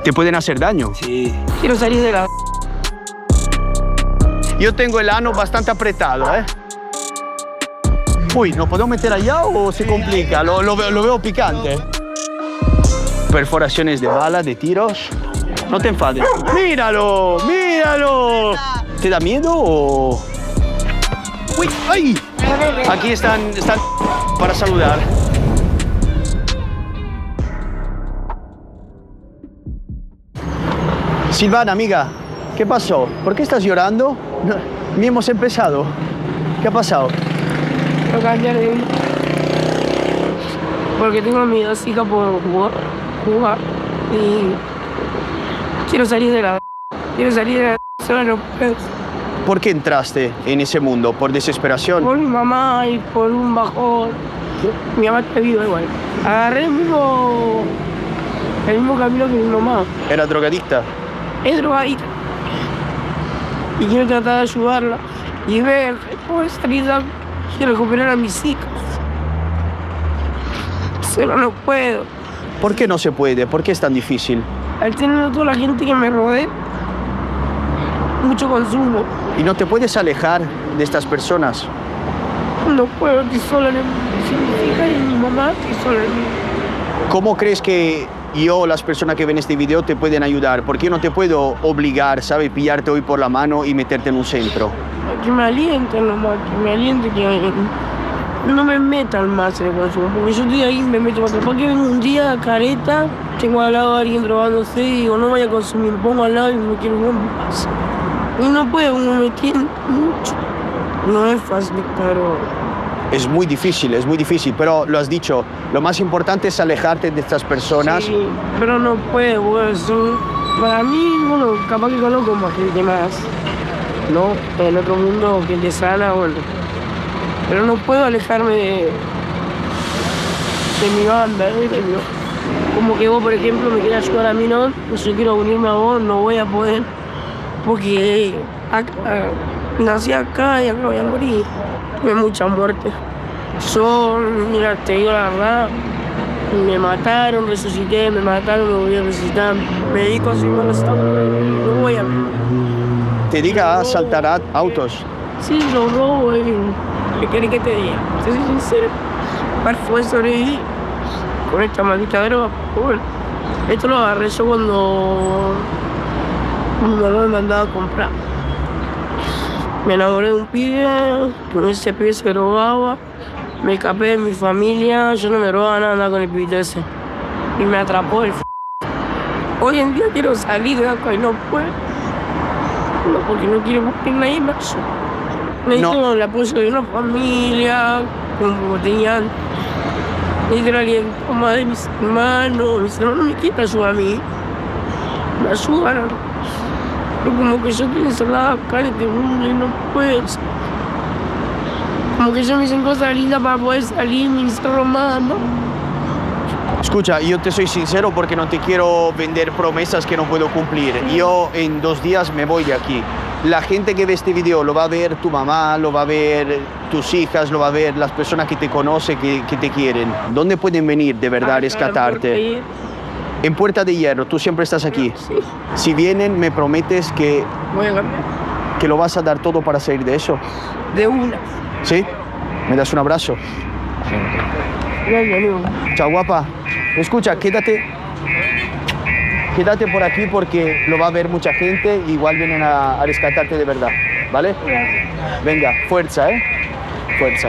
Te pueden hacer daño. Sí. Quiero salir de la... Yo tengo el ano bastante apretado, ¿eh? Uy, ¿nos podemos meter allá o se complica? Lo veo picante. Perforaciones de bala, de tiros. No te enfades. ¡Míralo! ¡Míralo! ¿Te da miedo o...? ¡Uy! ¡Ay! Aquí están para saludar. Silvana, amiga, ¿qué pasó? ¿Por qué estás llorando? No, ni hemos empezado. ¿Qué ha pasado? Quiero cambiar de... Porque tengo mi hocica por jugar y quiero salir de la... Quiero salir de la... Solo no puedo. ¿Por qué entraste en ese mundo? ¿Por desesperación? Por mi mamá y por un bajón. Mi mamá te vivo igual. Agarré el mismo camino que mi mamá. ¿Era drogadicta? Es drogadita. Y quiero tratar de ayudarla y ver cómo esta quiero recuperar a mis hijas. Pero no puedo. ¿Por qué no se puede? ¿Por qué es tan difícil? Al tener toda la gente que me rodea, mucho consumo. ¿Y no te puedes alejar de estas personas? No puedo, estoy sola en mis hijas y mi mamá, estoy sola en mí. ¿Cómo crees que yo, las personas que ven este video, te pueden ayudar? Porque yo no te puedo obligar, ¿sabes? Pillarte hoy por la mano y meterte en un centro. Que me alienten nomás, que me alienten, que no me metan más en el consumo. Porque yo estoy ahí, me meto más. Capaz que vengo un día careta, tengo al lado a alguien drogándose y digo, no voy a consumir, me pongo al lado y me quiero ver más. Y no puedo, me tiene mucho. No es fácil, pero... Es muy difícil, pero lo has dicho, lo más importante es alejarte de estas personas. Sí, pero no puedo, eso. Para mí, bueno, capaz que conozco más gente más, ¿no? En otro mundo, gente sana, bueno. Pero no puedo alejarme de mi banda, ¿eh? Como que vos, por ejemplo, me quieres ayudar a mí, ¿no? Pues yo quiero unirme a vos, no voy a poder. Porque acá, nací acá y acá voy a morir. Tuve mucha muerte. Yo, mira, te digo la verdad, me mataron, resucité, me mataron, me volví a resucitar. Me dedico a seguir no voy a... ¿Te diga a saltar autos? Sí, lo robo y... ¿Qué querés que te diga? Te soy sincero. ¿Cuál fue sobrevivir con esta maldita droga? Bueno, esto lo agarré yo cuando mi mamá me mandaba a comprar. Me enamoré de un pibe, con ese pibe se drogaba, me escapé de mi familia, yo no me drogaba nada, andaba con el pibito ese. Y me atrapó el Hoy en día quiero salir de acá y no puedo. No, porque no quiero morir nadie más. Necesito el apoyo de una familia, como tenían. Necesito el aliento más de mis hermanos me quieren ayudar a mí. Me ayudan. Pero como que yo estoy encerrada acá en este mundo y no puedo. Como que yo me dicen cosas lindas para poder salir, me encerro más, ¿no? Escucha, yo te soy sincero porque no te quiero vender promesas que no puedo cumplir. Yo en 2 días me voy de aquí. La gente que ve este video lo va a ver tu mamá, lo va a ver tus hijas, lo va a ver las personas que te conocen, que te quieren. ¿Dónde pueden venir de verdad a rescatarte? En Puerta de Hierro, tú siempre estás aquí. Sí. Si vienen, me prometes que... Voy a cambiar. ¿Que lo vas a dar todo para salir de eso? De una. ¿Sí? ¿Me das un abrazo? Gracias, amigo. Chao, guapa. Escucha, quédate por aquí porque lo va a ver mucha gente y igual vienen a rescatarte de verdad, ¿vale? Gracias. Venga, fuerza, ¿eh? Fuerza.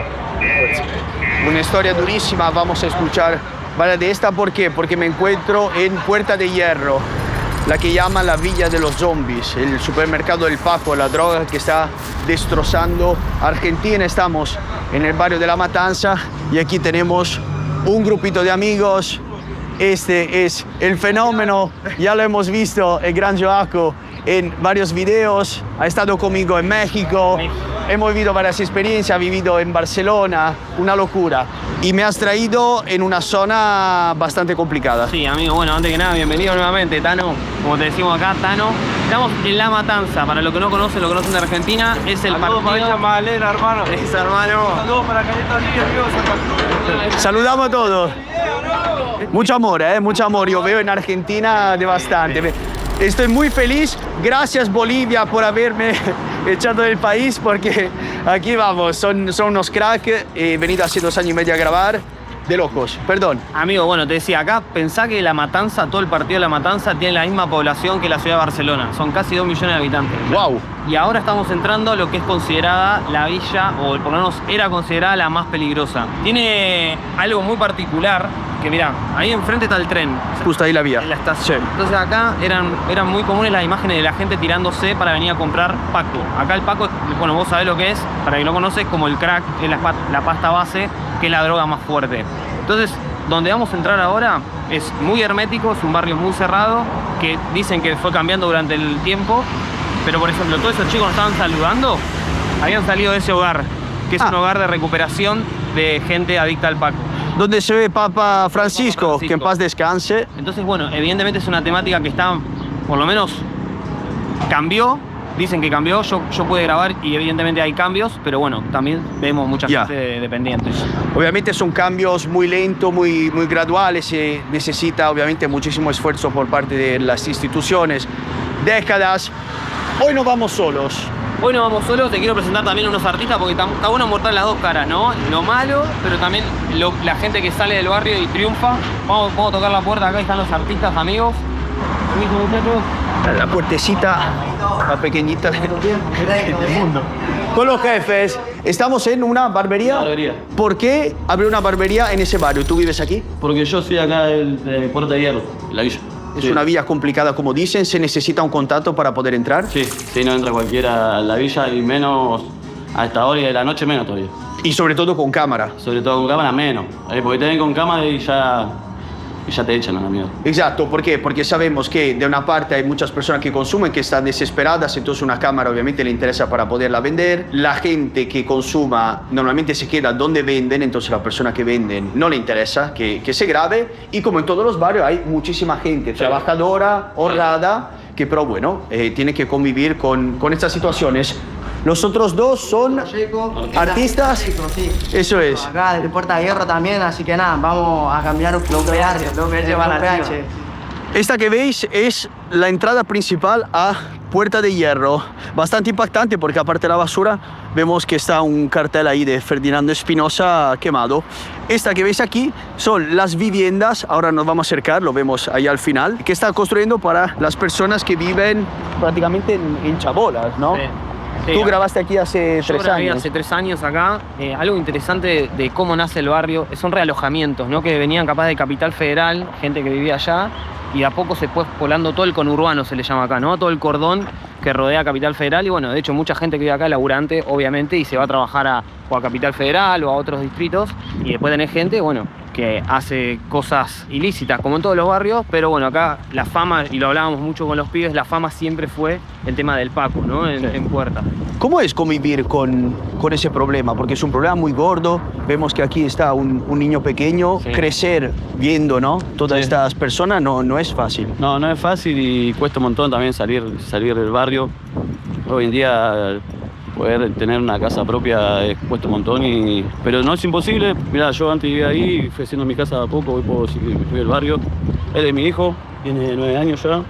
Una historia durísima, vamos a escuchar. Vale, de esta, ¿por qué? Porque me encuentro en Puerta de Hierro, la que llaman la Villa de los Zombies, el supermercado del Paco, la droga que está destrozando Argentina. Estamos en el barrio de La Matanza y aquí tenemos un grupito de amigos. Este es el fenómeno, ya lo hemos visto, el gran Joaco en varios videos, ha estado conmigo en México, hemos vivido varias experiencias, ha vivido en Barcelona, una locura. Y me has traído en una zona bastante complicada. Sí, amigo, bueno, antes que nada, bienvenido nuevamente, Tano. Como te decimos acá, Tano. Estamos en La Matanza, para los que no conocen, lo conocen de Argentina, es el partido... para ella Magdalena, hermano. Es, hermano. Saludos para Caleta Olivia, amigos. Saludamos a todos. Mucho amor. Yo veo en Argentina de bastante. Estoy muy feliz. Gracias, Bolivia, por haberme echado del país, porque aquí vamos, son unos cracks. He venido hace 2 años y medio a grabar. De locos, perdón. Amigo, bueno, te decía, acá pensá que La Matanza, todo el partido de La Matanza tiene la misma población que la ciudad de Barcelona. Son casi 2 millones de habitantes. Wow. Y ahora estamos entrando a lo que es considerada la villa, o por lo menos era considerada la más peligrosa. Tiene algo muy particular, que mirá, ahí enfrente está el tren. Justo ahí la vía. En la estación. Sí. Entonces acá eran muy comunes las imágenes de la gente tirándose para venir a comprar Paco. Acá el Paco, bueno, vos sabés lo que es, para quien no conoce, como el crack, es la pasta base, que es la droga más fuerte. Entonces, donde vamos a entrar ahora es muy hermético, es un barrio muy cerrado, que dicen que fue cambiando durante el tiempo. Pero, por ejemplo, todos esos chicos nos estaban saludando, habían salido de ese hogar, que es un hogar de recuperación de gente adicta al Paco. Donde se ve Papa Francisco, que en paz descanse. Entonces, bueno, evidentemente es una temática que está, por lo menos, cambió. Dicen que cambió, yo pude grabar y evidentemente hay cambios, pero bueno, también vemos mucha gente dependiente. Obviamente son cambios muy lentos, muy graduales, se necesita obviamente muchísimo esfuerzo por parte de las instituciones, décadas. Hoy no vamos solos. Hoy no vamos solos, te quiero presentar también unos artistas porque está bueno mostrar las dos caras, ¿no? Lo malo, pero también la gente que sale del barrio y triunfa. Vamos a tocar la puerta, acá están los artistas, amigos. La puertecita, la pequeñita del mundo. Con los jefes, estamos en una barbería. ¿Por qué abrir una barbería en ese barrio? ¿Tú vives aquí? Porque yo soy acá de Puerta de Hierro, la villa. Es una villa complicada, como dicen. ¿Se necesita un contacto para poder entrar? Sí, no entra cualquiera a la villa y menos a esta hora de la noche, menos todavía. Y sobre todo con cámara. Sobre todo con cámara, menos. Porque te ven con cámara y ya te echan a la mierda. Exacto, ¿por qué? Porque sabemos que de una parte hay muchas personas que consumen, que están desesperadas, entonces una cámara obviamente le interesa para poderla vender. La gente que consuma normalmente se queda donde venden, entonces la persona que venden no le interesa que se grabe. Y como en todos los barrios hay muchísima gente trabajadora, honrada, que pero bueno, tiene que convivir con estas situaciones. Los otros dos son artistas. Sí. Eso es. Acá de Puerta de Hierro también, así que nada, vamos a cambiar un barrio. Lo que lleva la PH. Esta que veis es la entrada principal a Puerta de Hierro. Bastante impactante porque aparte de la basura vemos que está un cartel ahí de Ferdinando Espinosa quemado. Esta que veis aquí son las viviendas, ahora nos vamos a acercar, lo vemos ahí al final, que está construyendo para las personas que viven prácticamente en chabolas, ¿no? Sí. Tú grabaste aquí hace 3 años. Hace 3 años acá. Algo interesante de cómo nace el barrio son realojamientos, ¿no? Que venían capaz de Capital Federal, gente que vivía allá, y a poco se fue poblando todo el conurbano, se le llama acá, ¿no? Todo el cordón que rodea Capital Federal. Y bueno, de hecho mucha gente que vive acá es laburante, obviamente, y se va a trabajar o a Capital Federal o a otros distritos. Y después tenés gente, bueno, que hace cosas ilícitas, como en todos los barrios, pero bueno, acá la fama, y lo hablábamos mucho con los pibes, la fama siempre fue el tema del Paco, ¿no? En Puerta. ¿Cómo es convivir con ese problema? Porque es un problema muy gordo. Vemos que aquí está un niño pequeño. Sí. Crecer viendo, ¿no? Todas estas personas no es fácil. No es fácil y cuesta un montón también salir del barrio. Hoy en día poder tener una casa propia cuesta un montón, pero no es imposible. Mirá, yo antes vivía ahí, fui haciendo mi casa a poco, hoy puedo decir que fui del barrio. Él es mi hijo, tiene 9 años ya.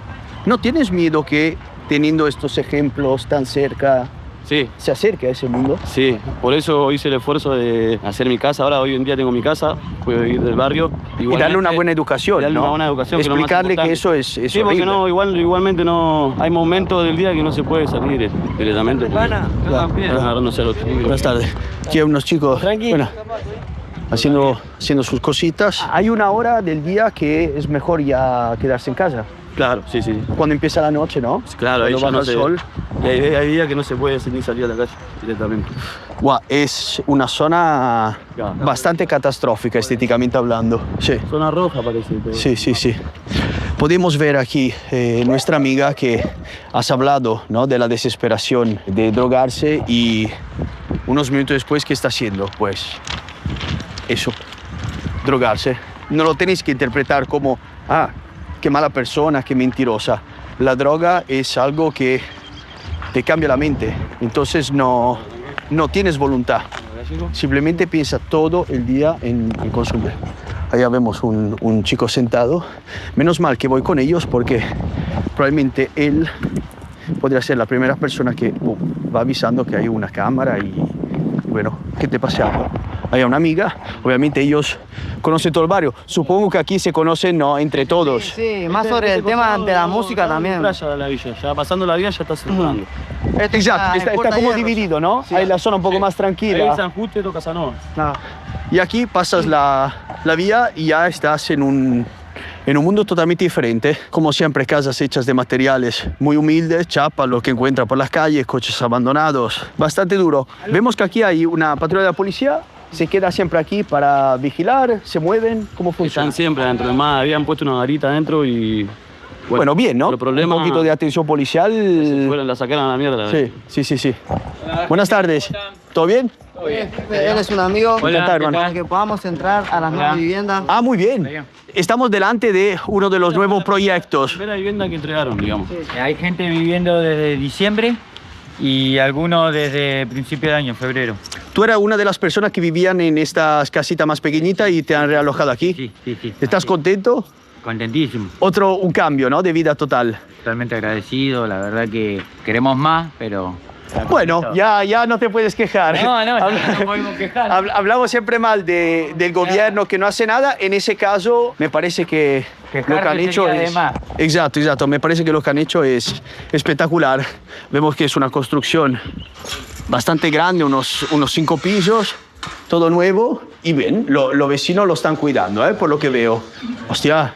¿No tienes miedo que teniendo estos ejemplos tan cerca Sí, se acerque a ese mundo? sí, por eso hice el esfuerzo de hacer mi casa. Ahora, hoy en día tengo mi casa, puedo vivir del barrio. Y darle una buena educación, darle ¿no? una buena educación, explicarle que eso es sí, horrible. porque no, igualmente no. Hay momentos del día que no se puede salir directamente. Agarrándose a los chicos. Buenas tardes. Aquí hay unos chicos bueno, haciendo sus cositas. Hay una hora del día que es mejor ya quedarse en casa. Claro, sí. Cuando empieza la noche, ¿no? Claro, ahí Cuando ya no baja se... el sol. Hay días que no se puede ni salir a la calle directamente. Guau, es una zona Claro. bastante catastrófica estéticamente hablando. Sí. Zona roja parece. Pero... Sí. Podemos ver aquí nuestra amiga que has hablado, ¿no? De la desesperación de drogarse y unos minutos después, ¿qué está haciendo? Pues eso, drogarse. No lo tenéis que interpretar como, qué mala persona, qué mentirosa. La droga es algo que te cambia la mente, entonces no tienes voluntad. Simplemente piensa todo el día en consumir. Allá vemos un chico sentado. Menos mal que voy con ellos porque probablemente él podría ser la primera persona que va avisando que hay una cámara y bueno, ¿qué te pasa? Hay una amiga, obviamente ellos conocen todo el barrio. Supongo que aquí se conocen, ¿no? Entre todos. Sí, más sobre el tema de la música también. Playa de la villa, ya pasando la villa ya está cerrando. Exacto, está como dividido, ¿no? Sí. Hay la zona un poco más Ahí tranquila. San Justo y Casanova. Y aquí pasas la vía y ya estás en un mundo totalmente diferente. Como siempre, casas hechas de materiales muy humildes, chapa, lo que encuentra por las calles, coches abandonados. Bastante duro. Vemos que aquí hay una patrulla de la policía. Se queda siempre aquí para vigilar, se mueven, ¿cómo funciona? Están siempre adentro. Además, habían puesto una garita adentro y... Bueno, bien, ¿no? El problema, un poquito de atención policial. la sacaron a la mierda. Sí. Buenas tardes. ¿Todo bien? Él es un amigo. Encantado, hermano. Para que podamos entrar a las nuevas viviendas. Ah, muy bien. Estamos delante de uno de los nuevos proyectos. Primera vivienda que entregaron, digamos. Hay gente viviendo desde diciembre y algunos desde principio de año, febrero. Tú eras una de las personas que vivían en estas casitas más pequeñitas y te han realojado aquí. Sí. ¿Estás Sí. contento? Contentísimo, Un cambio, ¿no? De vida total. totalmente agradecido. La verdad que queremos más, pero... Bueno, ya no te puedes quejar. No podemos quejar. Hablamos siempre mal del gobierno que no hace nada. En ese caso, me parece que lo que han hecho sería de es... más. Exacto. Me parece que lo que han hecho es espectacular. Vemos que es una construcción bastante grande, unos 5 pisos, todo nuevo. Y bien, los vecinos lo están cuidando, por lo que veo. Hostia,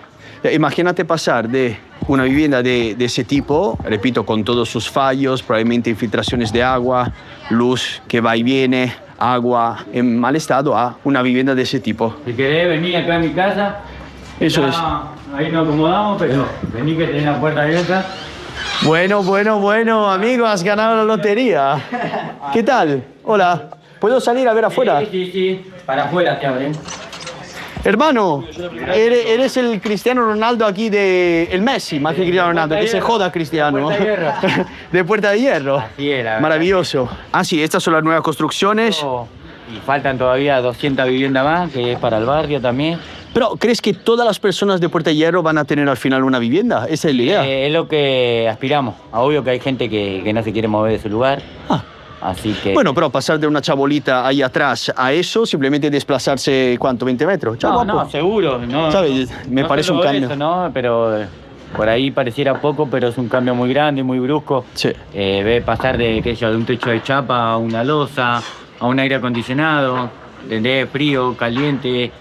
imagínate pasar de una vivienda de ese tipo, repito, con todos sus fallos, probablemente infiltraciones de agua, luz que va y viene, agua en mal estado, a una vivienda de ese tipo. Si querés venir acá a mi casa, Eso es. ahí nos acomodamos, pero vení que tenés la puerta abierta. Bueno, amigo, has ganado la lotería. ¿Qué tal? Hola. ¿Puedo salir a ver afuera? Sí, para afuera te abren. Hermano, eres el Cristiano Ronaldo aquí el Messi, más que Cristiano Ronaldo, que se joda Cristiano. Puerta de Hierro. De Puerta de Hierro. Así es, la verdad. Maravilloso. Ah, sí, estas son las nuevas construcciones. Y faltan todavía 200 viviendas más, que es para el barrio también. Pero, ¿crees que todas las personas de Puerta de Hierro van a tener al final una vivienda? Esa es la idea. Es lo que aspiramos. Obvio que hay gente que no se quiere mover de su lugar. Ah. Así que... Bueno, pero pasar de una chabolita ahí atrás a eso, simplemente desplazarse, ¿cuánto? ¿20 metros? Chao, no, seguro. No, ¿sabes? Me parece solo un cambio. eso, ¿no? Pero por ahí pareciera poco, pero es un cambio muy grande, muy brusco. Sí. Ve pasar de un techo de chapa a una losa, a un aire acondicionado, de frío, caliente.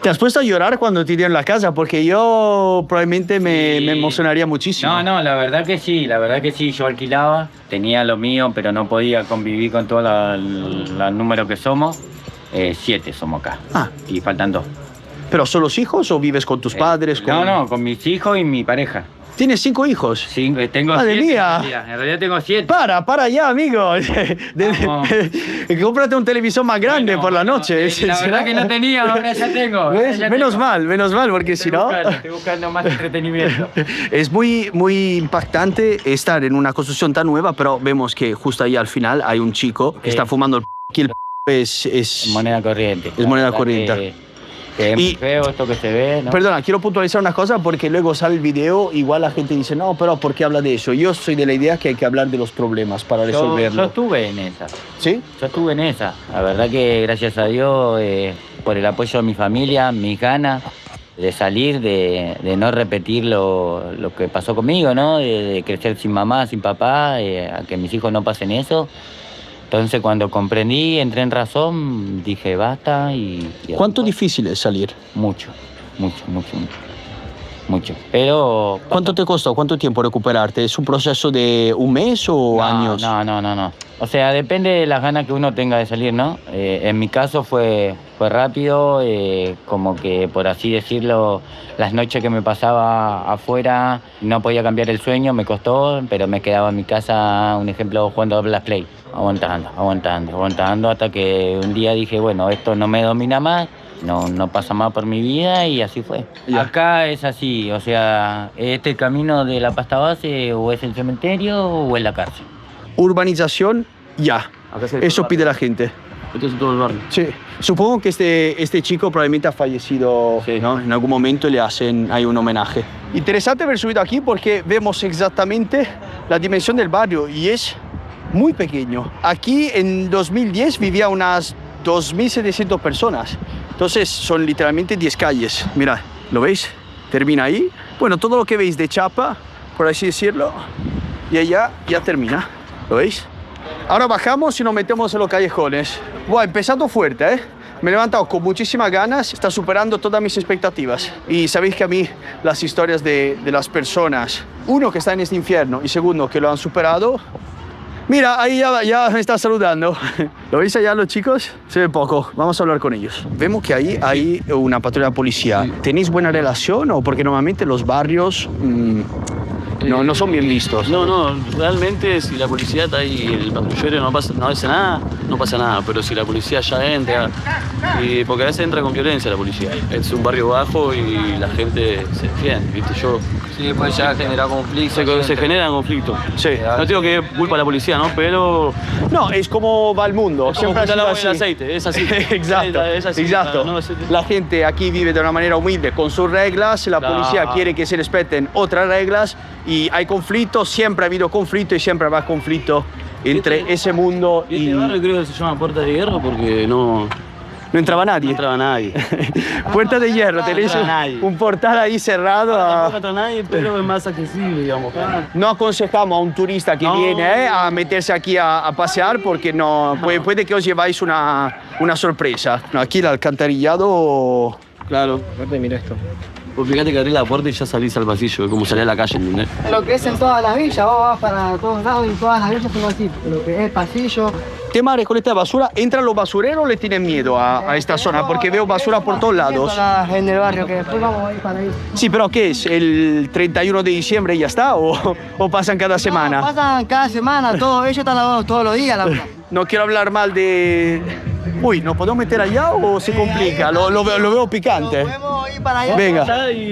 ¿Te has puesto a llorar cuando te dieron la casa? Porque yo probablemente me emocionaría muchísimo. No, la verdad que sí, yo alquilaba, tenía lo mío, pero no podía convivir con todos los números que somos. 7 somos acá. Y faltan 2. ¿Pero son los hijos o vives con tus padres? No, con mis hijos y mi pareja. ¿Tienes 5 hijos? Sí, tengo ¡Madre 7. mía! En realidad tengo 7. Para ya, amigo. Cómprate un televisor más grande por la noche. La verdad que no tenía, ahora ya tengo. ¿Ves? Ya Menos tengo. mal, porque si no... Estoy buscando más entretenimiento. Es muy impactante estar en una construcción tan nueva, pero vemos que justo ahí al final hay un chico que está fumando el que el es Moneda corriente. Es moneda corriente. Que es muy feo esto que se ve, ¿no? Perdona, quiero puntualizar una cosa porque luego sale el video, igual la gente dice, no, pero ¿por qué habla de eso? Yo soy de la idea que hay que hablar de los problemas para resolverlo. Yo estuve en esa. ¿Sí? Yo estuve en esa. La verdad que gracias a Dios, por el apoyo de mi familia, mis ganas de salir, de no repetir lo que pasó conmigo, ¿no? De crecer sin mamá, sin papá, a que mis hijos no pasen eso. Entonces cuando comprendí, entré en razón, dije basta y ¿Cuánto difícil es salir? Mucho. Pero... ¿Cuánto te costó? ¿Cuánto tiempo recuperarte? ¿Es un proceso de un mes o años? No. O sea, depende de las ganas que uno tenga de salir, ¿no? En mi caso fue rápido, como que por así decirlo, las noches que me pasaba afuera no podía cambiar el sueño, me costó, pero me quedaba en mi casa, un ejemplo, jugando a Blast Play, aguantando, hasta que un día dije, bueno, esto no me domina más, no pasa más por mi vida y así fue. Ya. Acá es así, o sea, este camino de la pasta base o es el cementerio o es la cárcel. Urbanización, ya. Eso pide la gente. Esto es todo el barrio. Sí. Supongo que este chico probablemente ha fallecido, Sí. ¿no? En algún momento le hacen ahí un homenaje. Interesante haber subido aquí porque vemos exactamente la dimensión del barrio y es muy pequeño. Aquí en 2010 vivía unas 2.700 personas. Entonces son literalmente 10 calles. Mirad, ¿lo veis? Termina ahí. Bueno, todo lo que veis de chapa, por así decirlo, y allá ya termina. ¿Lo veis? Ahora bajamos y nos metemos en los callejones. Buah, empezando fuerte, ¿eh? Me he levantado con muchísimas ganas, está superando todas mis expectativas. Y sabéis que a mí las historias de las personas, uno que está en este infierno y segundo que lo han superado. Mira, ahí ya me está saludando. ¿Lo veis allá los chicos? Se ve poco, vamos a hablar con ellos. Vemos que ahí hay una patrulla de policía. ¿Tenéis buena relación o porque normalmente los barrios no son bien vistos? No, realmente si la policía está ahí y el patrullero no hace nada, no pasa nada. Pero si la policía ya entra, porque a veces entra con violencia la policía. Es un barrio bajo y la gente se defiende, ¿viste? Sí, pues ya genera conflicto. Se generan conflictos. Sí. No digo que es culpa de la policía, ¿no? Pero No, es como va el mundo. siempre ha sido el así. aceite, es así. Exacto, Es así. exacto. No, La gente aquí vive de una manera humilde, con sus reglas, la Claro. policía quiere que se respeten otras reglas y hay conflicto, siempre ha habido conflicto y siempre habrá conflicto entre ese mundo y Este barrio creo que se llama Puerta de Hierro porque no entraba nadie. entraba nadie. Puerta de hierro, tenéis entra nadie. un portal ahí cerrado. Tampoco entra nadie, pero es más accesible, digamos. No aconsejamos a un turista que No. viene a meterse aquí a pasear porque puede que os lleváis una sorpresa. No, aquí el alcantarillado. Claro. Mira esto. Pues fíjate que abrís la puerta y ya salís al pasillo, es como salir a la calle, ¿entendés? Lo que es en todas las villas, vos vas para todos lados y todas las villas son así. Lo que es el pasillo. Tema de recolecta de basura, ¿entran los basureros o le tienen miedo a esta zona? Porque veo basura por todos lados. En el barrio, que después vamos a ir para ahí. Sí, pero ¿qué es? ¿El 31 de diciembre y ya está? ¿O pasan cada No, semana? pasan cada semana, todo, ellos están lavados todos los días, la verdad. No quiero hablar mal de... Uy, ¿nos podemos meter allá o se complica? Lo veo picante. Podemos ir para allá. Venga,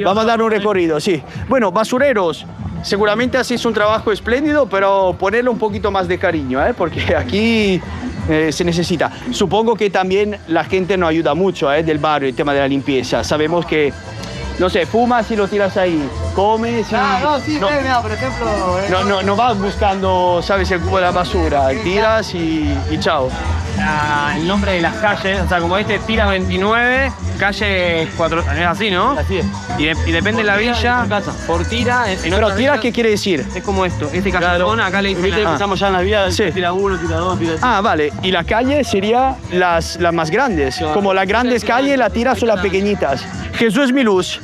vamos a dar un recorrido, sí. Bueno, basureros, seguramente hacéis un trabajo espléndido, pero ponerle un poquito más de cariño, ¿eh? Porque aquí se necesita. Supongo que también la gente nos ayuda mucho, del barrio, el tema de la limpieza. Sabemos que, no sé, fumas y lo tiras ahí, comes y... No, sí, no, mira, por ejemplo... no vas buscando, ¿sabes?, el cubo de la basura. Tiras y chao. El nombre de las calles, o sea, como este tira 29, calle 4, es así, ¿no? Así es. Y depende de la villa, por tira. En Pero otras tira, villas ¿qué quiere decir? es como esto, este callejón acá le dicen Viste, empezamos ya en las vías, Sí. tira uno, tira dos, tira tres. Ah, vale. Y la calle sería las más grandes. Como las grandes calles, la tiras son las pequeñitas. Jesús es mi luz.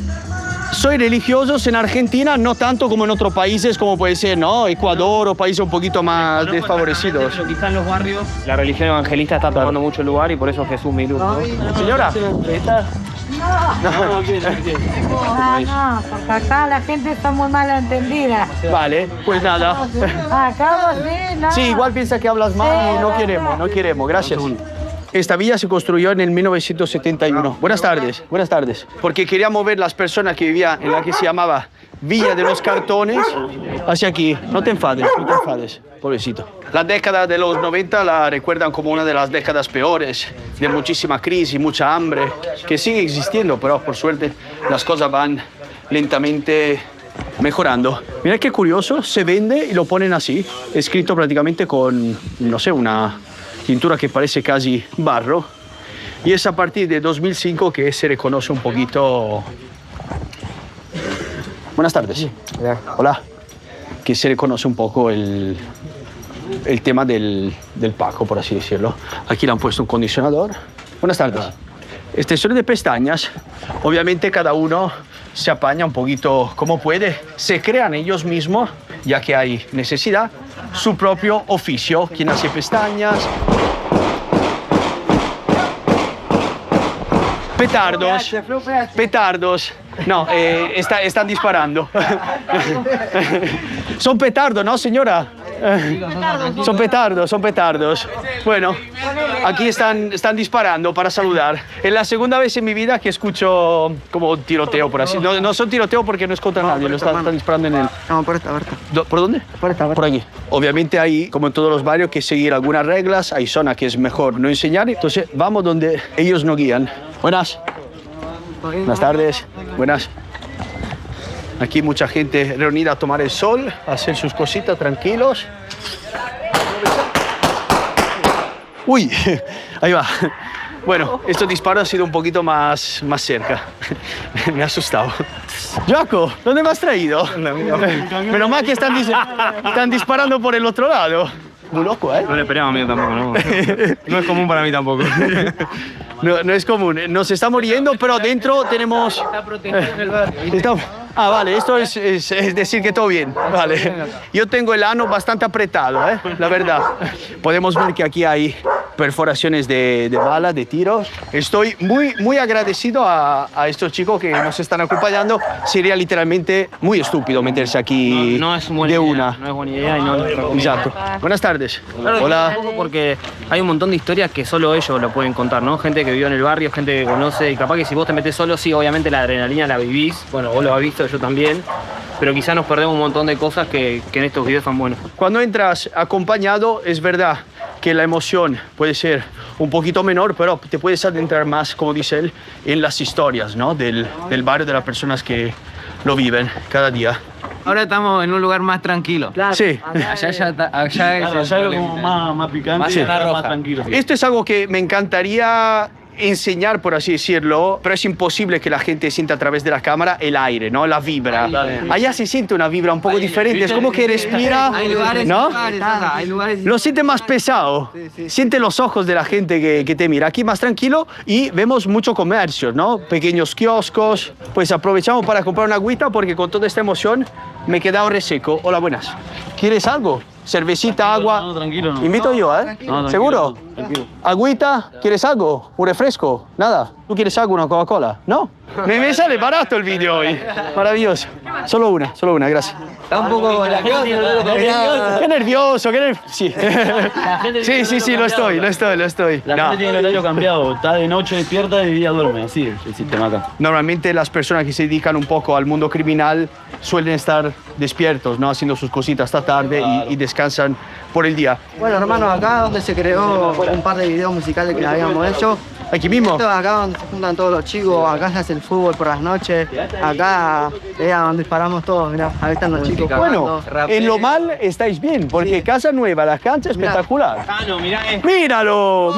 Soy religiosos en Argentina, no tanto como en otros países, como puede ser, ¿no? Ecuador o países un poquito más desfavorecidos. Pero quizá en los barrios la religión evangelista está tomando mucho lugar y por eso Jesús mi luz, ¿no? Señora, No, quiere. No, porque acá la gente está muy mal entendida. vale, pues nada. Acá vos sí, no. Sí, igual piensa que hablas mal y no queremos, gracias. Esta villa se construyó en el 1971. Buenas tardes. Porque queríamos ver las personas que vivían en la que se llamaba Villa de los Cartones hacia aquí. No te enfades, pobrecito. La década de los 90 la recuerdan como una de las décadas peores, de muchísima crisis, mucha hambre, que sigue existiendo, pero por suerte las cosas van lentamente mejorando. Mira qué curioso, se vende y lo ponen así, escrito prácticamente con, no sé, una pintura que parece casi barro. Y es a partir de 2005 que se reconoce un poquito... Buenas tardes. Hola. Que se reconoce un poco el tema del Paco, por así decirlo. Aquí le han puesto un condicionador. Buenas tardes. Extensiones de pestañas. Obviamente cada uno se apaña un poquito como puede. Se crean ellos mismos, ya que hay necesidad, su propio oficio. Quien hace pestañas. Petardos. No, están disparando. Son petardos, ¿no, señora? Son petardos, son petardos. Bueno, aquí están disparando para saludar. Es la segunda vez en mi vida que escucho como un tiroteo, por así. No son tiroteo porque no es contra nadie, lo están disparando en él. Vamos por esta, ¿Por dónde? Por aquí. Obviamente hay, como en todos los barrios, que seguir algunas reglas. Hay zonas que es mejor no enseñar. Entonces vamos donde ellos no guían. Buenas. Buenas tardes. Buenas. Aquí mucha gente reunida a tomar el sol, a hacer sus cositas tranquilos. Uy, ahí va. Bueno, este disparo ha sido un poquito más cerca. Me ha asustado. Jaco, ¿dónde me has traído? Menos mal que están disparando por el otro lado. Muy loco, ¿eh? No le esperaba a mí tampoco, ¿no? No es común para mí tampoco. No es común. Nos está muriendo, pero dentro tenemos... Está protegido en el barrio. Ah, vale, esto es decir que todo bien. Vale. Yo tengo el ano bastante apretado, la verdad. Podemos ver que aquí hay perforaciones de balas, de tiros. Estoy muy agradecido a estos chicos que nos están acompañando. Sería literalmente muy estúpido meterse aquí no es buena de idea, una. No es buena idea y no lo recomiendo. Exacto. Buenas tardes. Claro, Hola. Porque hay un montón de historias que solo ellos lo pueden contar, ¿no? Gente que vivió en el barrio, gente que conoce, y capaz que si vos te metés solo, sí, obviamente la adrenalina la vivís. Bueno, vos lo has visto, yo también. Pero quizás nos perdemos un montón de cosas que en estos videos son buenos. Cuando entras acompañado, es verdad que la emoción puede ser un poquito menor, pero te puedes adentrar más, como dice él, en las historias, ¿no? del barrio, de las personas que lo viven cada día. Ahora estamos en un lugar más tranquilo. Claro. Sí. Allá es como más picante, más tranquilo. Esto es algo que me encantaría enseñar, por así decirlo, pero es imposible que la gente sienta a través de la cámara el aire, ¿no? La vibra. Allá se siente una vibra un poco diferente, es como que respira, Hay lugares, ¿no? hay lugares. Lo siente más pesado, siente los ojos de la gente que te mira. Aquí más tranquilo y vemos mucho comercio, ¿no? Pequeños kioscos. Pues aprovechamos para comprar una agüita porque con toda esta emoción me he quedado reseco. Hola, buenas. ¿Quieres algo? Cervecita, agua. No, tranquilo, no. Invito yo, ¿eh? Tranquilo, ¿Seguro? Tranquilo. ¿Agüita? ¿Quieres algo? ¿Un refresco? Nada. ¿Tú quieres algo? ¿Una Coca-Cola? ¿No? Me sale barato el vídeo hoy. Maravilloso. Solo una, gracias. Está un poco Qué nervioso, Sí. Sí, lo estoy. La No. gente tiene el horario cambiado, está de noche despierta y de día duerme, así es el sistema acá. Normalmente las personas que se dedican un poco al mundo criminal suelen estar despiertos, ¿no? Haciendo sus cositas esta tarde y descansan por el día. Bueno, hermano, acá donde se creó un par de videos musicales que habíamos hecho. Aquí mismo. Esto es acá donde se juntan todos los chicos, acá se hace el fútbol por las noches, acá es donde disparamos todos, mirá, ahí están los chicos. Bueno, jugando. en lo mal estáis bien, porque Casa Nueva, la cancha es espectacular. Ah, no, mirá ¡Míralo!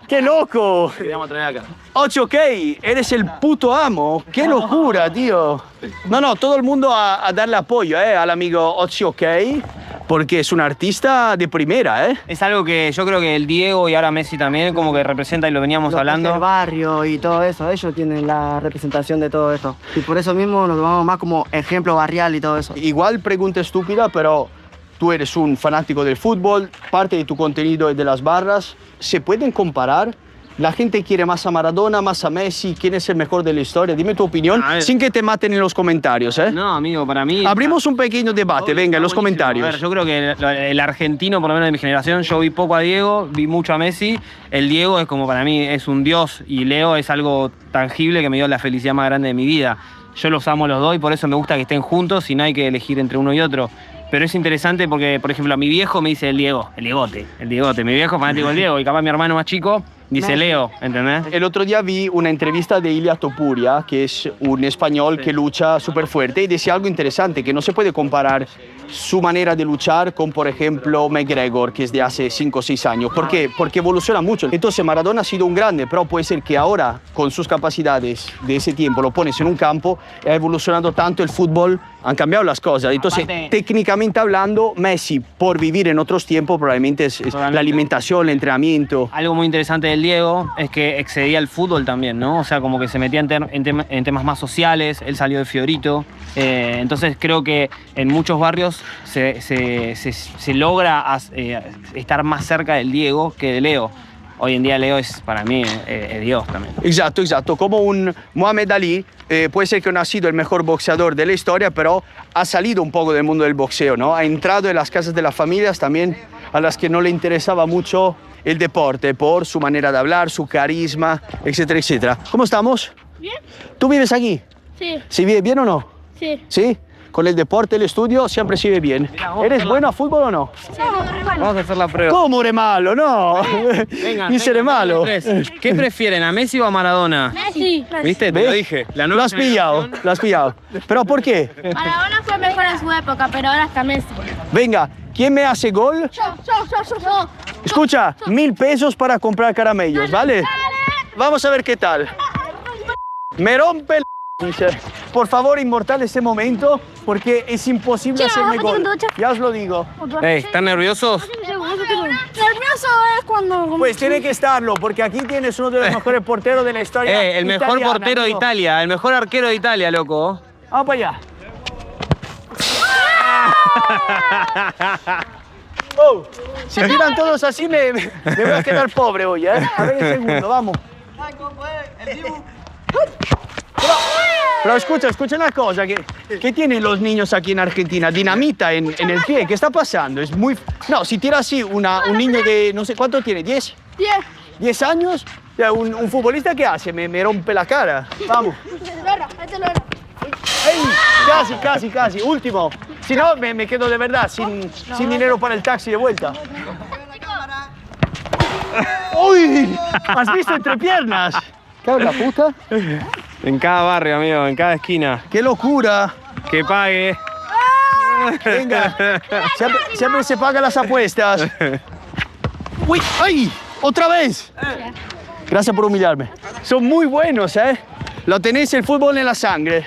¡Qué loco! Te vamos a traer acá. 8K, eres el puto amo. ¡Qué locura, tío! No, todo el mundo a darle apoyo, al amigo 8K, porque es un artista de primera, Es algo que yo creo que el Diego y ahora Messi también como que representa y lo veníamos Lo que es el hablando. barrio y todo eso, ellos tienen la representación de todo esto. Y por eso mismo nos tomamos más como ejemplo barrial y todo eso. Igual pregunta estúpida, pero tú eres un fanático del fútbol, parte de tu contenido es de las barras. ¿Se pueden comparar? La gente quiere más a Maradona, más a Messi. ¿Quién es el mejor de la historia? Dime tu opinión, A ver. sin que te maten en los comentarios, ¿eh? No, amigo, para mí... Abrimos un pequeño debate, venga, en los comentarios. A ver, yo creo que el argentino, por lo menos de mi generación, yo vi poco a Diego, vi mucho a Messi. El Diego es como para mí, es un dios, y Leo es algo tangible que me dio la felicidad más grande de mi vida. Yo los amo los dos y por eso me gusta que estén juntos y no hay que elegir entre uno y otro. Pero es interesante porque, por ejemplo, a mi viejo me dice el Diegote. Mi viejo es fanático del Diego y capaz mi hermano más chico dice Leo, ¿entendés? El otro día vi una entrevista de Ilia Topuria, que es un español que lucha súper fuerte, y decía algo interesante, que no se puede comparar su manera de luchar con, por ejemplo, McGregor, que es de hace 5 o 6 años. ¿Por qué? Porque evoluciona mucho. Entonces Maradona ha sido un grande, pero puede ser que ahora, con sus capacidades de ese tiempo, lo pones en un campo, ha evolucionado tanto el fútbol, han cambiado las cosas. Entonces, Aparte, técnicamente hablando, Messi, por vivir en otros tiempos, probablemente es la alimentación, el entrenamiento. Algo muy interesante del Diego es que excedía el fútbol también, ¿no? O sea, como que se metía en temas más sociales, él salió de Fiorito. Entonces creo que en muchos barrios se logra estar más cerca del Diego que de Leo. hoy en día Leo es para mí Dios también. Exacto, exacto. Como un Muhammad Ali, puede ser que no ha sido el mejor boxeador de la historia, pero ha salido un poco del mundo del boxeo, ¿no? Ha entrado en las casas de las familias también a las que no le interesaba mucho el deporte por su manera de hablar, su carisma, etcétera, etcétera. ¿Cómo estamos? Bien. ¿Tú vives aquí? Sí. ¿Sí vive bien o no? Sí. ¿Sí? Con el deporte, el estudio, siempre sigue bien. ¿Eres bueno a fútbol o no? Vamos a hacer la prueba. ¿Cómo eres malo? No. Venga, Ni seré malo. ¿Qué prefieren, a Messi o a Maradona? Messi. ¿Viste? Te ¿Ves? lo dije. La Lo nueva has pillado, lo has pillado. ¿Pero por qué? Maradona fue mejor en su época, pero ahora está Messi. Venga, ¿quién me hace gol? Yo. Escucha, 1000 pesos para comprar caramellos, ¿vale? Vamos a ver qué tal. Me rompe el... Por favor, inmortal ese momento, porque es imposible hacerme gol. Ya os lo digo. ¿Están nerviosos? Nervioso es cuando... Pues tiene que estarlo, porque aquí tienes uno de los mejores porteros de la historia. El mejor italiana, portero de amigo. Italia, el mejor arquero de Italia, loco. Vamos para allá. Oh, si tiran todos así, me voy a quedar pobre hoy, ¿eh? A ver el segundo, vamos. Pero escucha una cosa, ¿qué tienen los niños aquí en Argentina? Dinamita en el pie, ¿qué está pasando? Es muy... No, si tira así un niño de, no sé, ¿cuánto tiene? ¿10? 10 años, ya, un futbolista, ¿qué hace? Me rompe la cara. Vamos. ¡Ey! Casi. Último. Si no, me quedo de verdad sin dinero para el taxi de vuelta. ¡Uy! ¿Has visto entre piernas? ¿Qué habla, puta? En cada barrio, amigo, en cada esquina. ¡Qué locura! Que pague. Venga, siempre se pagan las apuestas. ¡Uy! ¡Ay! ¡Otra vez! Gracias por humillarme. Son muy buenos, ¿eh? Lo tenéis el fútbol en la sangre.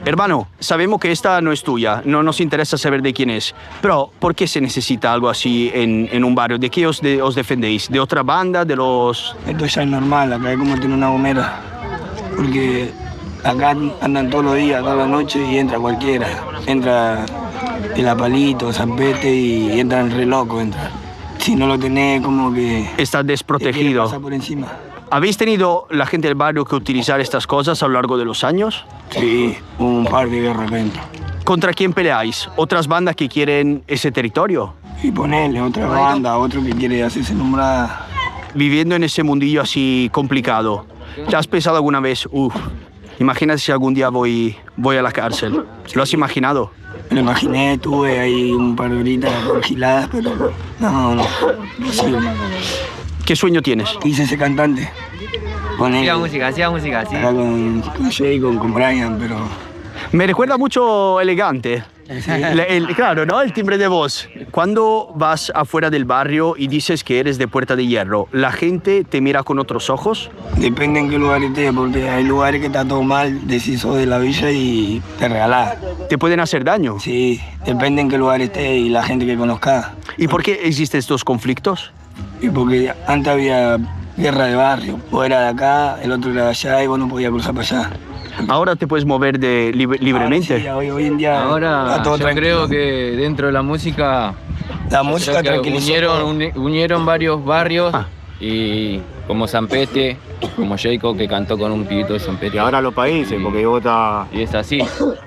Hermano, sabemos que esta no es tuya, no nos interesa saber de quién es, pero ¿por qué se necesita algo así en un barrio? ¿De qué os defendéis? ¿De otra banda? ¿De los...? Esto ya es normal, acá es como tiene una gomera, porque acá andan todos los días, todas las noches y entra cualquiera. Entra el Apalito, Zampete y entran re loco, entra. Si no lo tenés, como que... Estás desprotegido. Pasa por encima. ¿Habéis tenido la gente del barrio que utilizar estas cosas a lo largo de los años? Sí, un par de guerras dentro. ¿Contra quién peleáis? ¿Otras bandas que quieren ese territorio? Y ponerle otra banda, otro que quiere hacerse nombrada. Viviendo en ese mundillo así complicado, ¿te has pensado alguna vez, imagínate si algún día voy a la cárcel? ¿Lo has imaginado? Me lo imaginé, tuve ahí un par de horitas giladas, pero no posible. ¿Qué sueño tienes? Quise ser cantante. Con él. Siga música, sí. Acá con Jay, con Brian, pero... Me recuerda mucho Elegante. Claro, ¿no? El timbre de voz. Cuando vas afuera del barrio y dices que eres de Puerta de Hierro, ¿la gente te mira con otros ojos? Depende en qué lugar estés, porque hay lugares que está todo mal, decís sos de la villa y te regalás. ¿Te pueden hacer daño? Sí, depende en qué lugar estés y la gente que conozcas. ¿Y por qué existen estos conflictos? Y porque antes había guerra de barrio. Vos eras de acá, el otro era de allá y vos no podías cruzar para allá. ¿Ahora te puedes mover libremente? Ahora, sí, hoy en día Ahora está todo yo tranquilo. creo que dentro de la música música creo que tranquilizó. unieron varios barrios y como Zampete, como Jacob que cantó con un pibito de Zampete. Y ahora los países, porque vota... Y es así.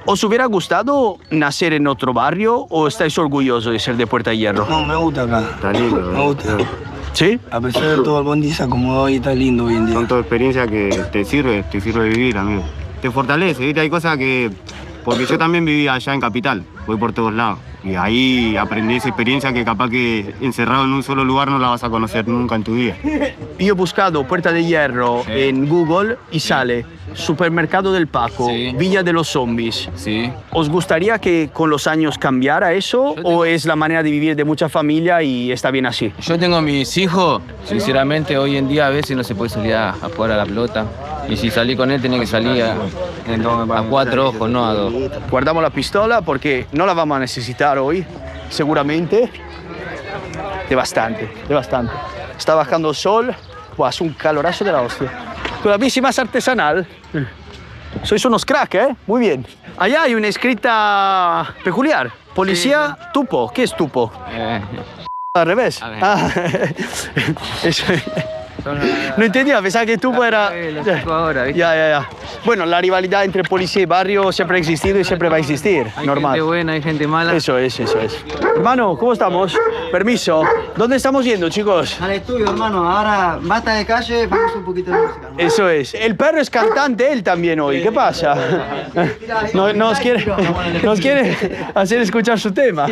¿Os hubiera gustado nacer en otro barrio o estáis orgullosos de ser de Puerta de Hierro? No, me gusta acá. Está lindo. Me gusta. ¿Sí? A pesar de todo, el bondi se acomodó y está lindo hoy en día. Son toda experiencia que te sirve vivir, amigo. Te fortalece, ¿viste? Hay cosas que... Porque yo también vivía allá en Capital, voy por todos lados. Y ahí aprendí esa experiencia que capaz que encerrado en un solo lugar no la vas a conocer nunca en tu vida. Yo he buscado Puerta de Hierro en Google y sale Supermercado del Paco, Villa de los Zombies. Sí. ¿Os gustaría que con los años cambiara eso o es la manera de vivir de mucha familia y está bien así? Yo tengo mis hijos, sinceramente hoy en día a veces no se puede salir a jugar a la pelota. Y si salí con él tenía que salir a 4 ojos, no a 2. Guardamos la pistola porque no la vamos a necesitar hoy, seguramente. De bastante. Está bajando el sol, hace un calorazo de la hostia. Con la bici más artesanal. Sois unos crack, ¿eh? Muy bien. Allá hay una escrita peculiar. Policía Tupo. ¿Qué es Tupo? Al revés. A ver. Ah, eso. No entendía, pensaba que tú eras... Ahora, ¿viste? Ya. Bueno, la rivalidad entre policía y barrio siempre ha existido y siempre va a existir, Hay normal. gente buena, hay gente mala. Eso es. Hermano, ¿cómo estamos? Permiso. ¿Dónde estamos yendo, chicos? Al estudio, hermano. Ahora basta de calle, vamos un poquito de música. Eso es. El perro es cantante, él también hoy. ¿Qué pasa? Nos quiere hacer escuchar su tema.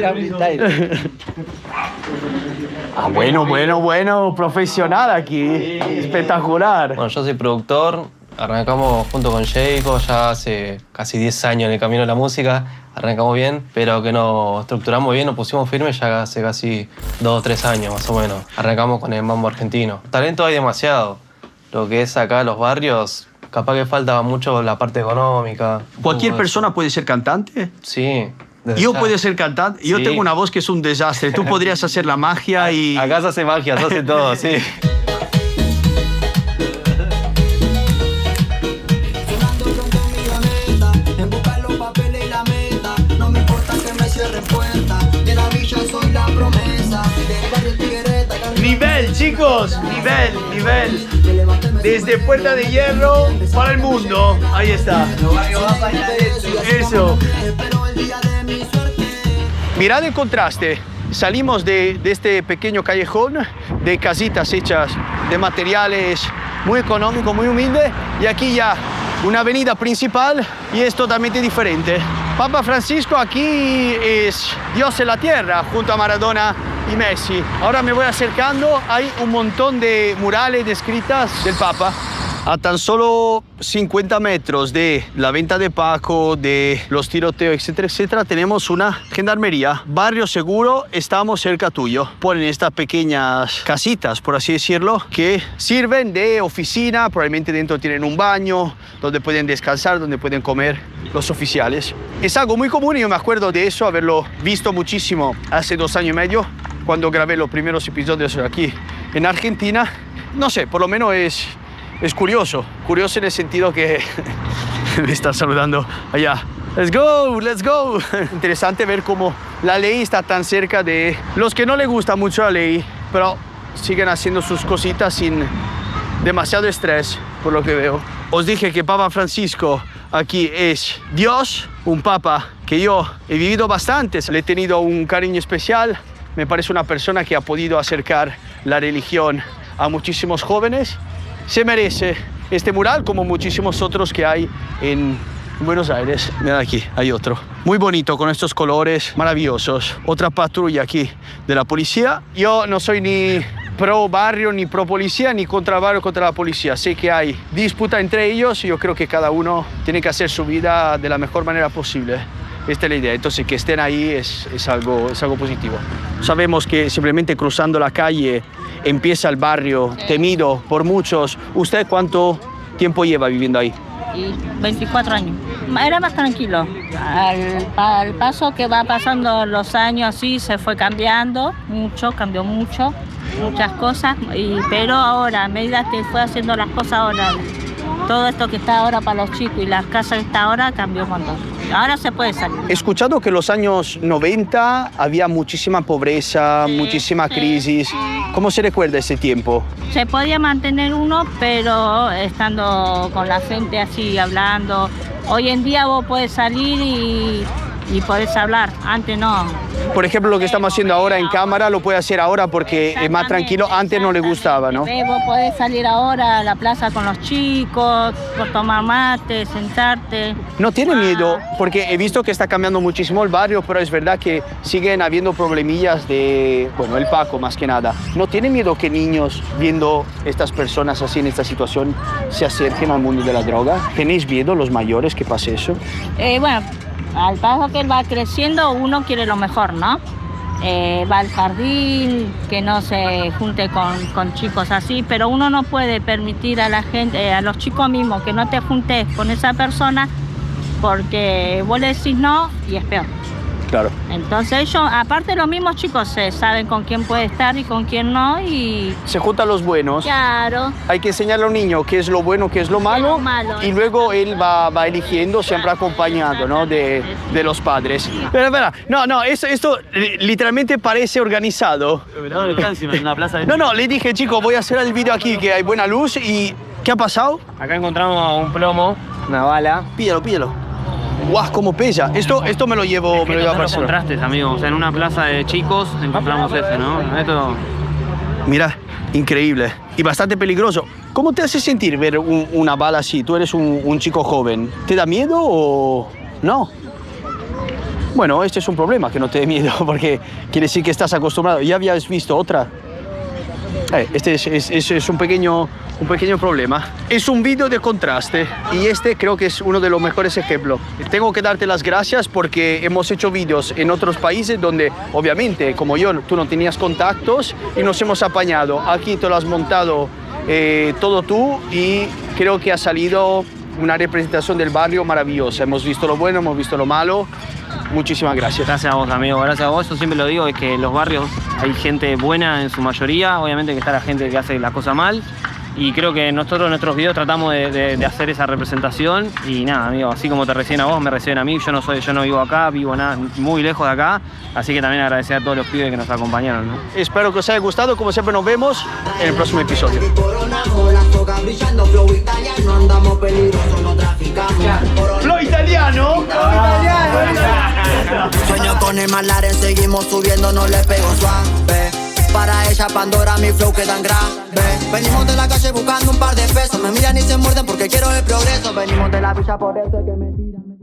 Ah, bueno, profesional aquí. Espectacular. Bueno, yo soy productor, arrancamos junto con Jayco ya hace casi 10 años en el camino de la música, arrancamos bien, pero que nos estructuramos bien, nos pusimos firmes ya hace casi 2 o 3 años más o menos. Arrancamos con el mambo argentino. Talento hay demasiado, lo que es acá los barrios, capaz que falta mucho la parte económica. ¿Cualquier persona puede ser cantante? Sí. Yo puedo ser cantante. Yo tengo una voz que es un desastre. Tú podrías hacer la magia y... Acá se hace magia, se hace todo, sí. Nivel, chicos, nivel. Desde Puerta de Hierro para el mundo. Ahí está. Eso. Mirad el contraste. Salimos de este pequeño callejón de casitas hechas de materiales muy económicos, muy humildes, y aquí ya una avenida principal y es totalmente diferente. Papa Francisco aquí es Dios en la tierra junto a Maradona y Messi. Ahora me voy acercando, hay un montón de murales descritas del Papa. A tan solo 50 metros de la venta de Paco, de los tiroteos, etcétera, tenemos una gendarmería. Barrio seguro, estamos cerca tuyo. Ponen estas pequeñas casitas, por así decirlo, que sirven de oficina. Probablemente dentro tienen un baño, donde pueden descansar, donde pueden comer los oficiales. Es algo muy común y yo me acuerdo de eso, haberlo visto muchísimo hace 2 años y medio, cuando grabé los primeros episodios aquí en Argentina. No sé, por lo menos es curioso en el sentido que me están saludando allá. Let's go. Interesante ver cómo la ley está tan cerca de los que no les gusta mucho la ley, pero siguen haciendo sus cositas sin demasiado estrés, por lo que veo. Os dije que Papa Francisco aquí es Dios, un papa que yo he vivido bastante, le he tenido un cariño especial. Me parece una persona que ha podido acercar la religión a muchísimos jóvenes. Se merece este mural como muchísimos otros que hay en Buenos Aires. Mira aquí, hay otro. Muy bonito, con estos colores maravillosos. Otra patrulla aquí de la policía. Yo no soy ni pro barrio, ni pro policía, ni contra barrio, contra la policía. Sé que hay disputa entre ellos y yo creo que cada uno tiene que hacer su vida de la mejor manera posible. Esta es la idea, entonces que estén ahí es algo positivo. Sabemos que simplemente cruzando la calle empieza el barrio temido por muchos. ¿Usted cuánto tiempo lleva viviendo ahí? 24 años. Era más tranquilo. Al paso que va pasando los años así se fue cambiando mucho, cambió mucho, muchas cosas. Pero ahora, a medida que fue haciendo las cosas ahora, todo esto que está ahora para los chicos y las casas que está ahora cambió un montón. Ahora se puede salir. He escuchado que en los años 90 había muchísima pobreza, muchísima crisis. ¿Cómo se recuerda ese tiempo? Se podía mantener uno, pero estando con la gente así, hablando. Hoy en día vos podés salir y podés hablar, antes no. Por ejemplo, lo que estamos haciendo ahora en cámara lo puede hacer ahora porque es más tranquilo, antes no le gustaba, ¿no? Vos podés salir ahora a la plaza con los chicos, tomar mate, sentarte. ¿No tiene miedo? Porque he visto que está cambiando muchísimo el barrio, pero es verdad que siguen habiendo problemillas de, bueno, el Paco más que nada. ¿No tiene miedo que niños, viendo estas personas así en esta situación, se acerquen al mundo de la droga? ¿Tenéis miedo los mayores que pase eso? Bueno, al paso que él va creciendo, uno quiere lo mejor, ¿no? Va al jardín, que no se junte con chicos así, pero uno no puede permitir a la gente, a los chicos mismos, que no te juntes con esa persona, porque vos le decís no y es peor. Claro. Entonces ellos, aparte los mismos chicos, saben con quién puede estar y con quién no y... Se juntan los buenos. Claro. Hay que enseñarle a un niño qué es lo bueno, qué es lo malo, y luego él va eligiendo siempre acompañado, ¿no? de los padres. Pero, no, esto literalmente parece organizado. No, le dije, chico, voy a hacer el vídeo aquí, que hay buena luz, y ¿qué ha pasado? Acá encontramos un plomo, una bala. Pídelo. ¡Guau, cómo pesa! Esto me lo llevo, Es que a los Barcelona. contrastes, amigos. O sea, en una plaza de chicos encontramos ese, ¿no? Esto... Mira, increíble y bastante peligroso. ¿Cómo te hace sentir ver una bala así? Tú eres un chico joven. ¿Te da miedo o no? Bueno, este es un problema, que no te dé miedo, porque quiere decir que estás acostumbrado. ¿Ya habías visto otra? Este es un pequeño problema. Es un vídeo de contraste y este creo que es uno de los mejores ejemplos. Tengo que darte las gracias porque hemos hecho vídeos en otros países donde obviamente, como yo, tú no tenías contactos y nos hemos apañado. Aquí te lo has montado todo tú y creo que ha salido una representación del barrio maravillosa. Hemos visto lo bueno, hemos visto lo malo. Muchísimas gracias. Gracias a vos, amigo. Gracias a vos. Yo siempre lo digo, es que en los barrios hay gente buena en su mayoría. Obviamente que está la gente que hace las cosas mal. Y creo que nosotros en nuestros videos tratamos de hacer esa representación. Y nada, amigo, así como te reciben a vos, me reciben a mí. Yo no vivo acá, vivo muy lejos de acá. Así que también agradecer a todos los pibes que nos acompañaron, ¿no? Espero que os haya gustado. Como siempre, nos vemos en el próximo episodio. ¡Flow italiano! Sueño con el McLaren, seguimos subiendo, no le pego suave. Para ella Pandora, mi flow quedan grave. Venimos de la calle buscando un par de pesos. Me miran y se muerden porque quiero el progreso. Venimos de la villa por eso que me tiran.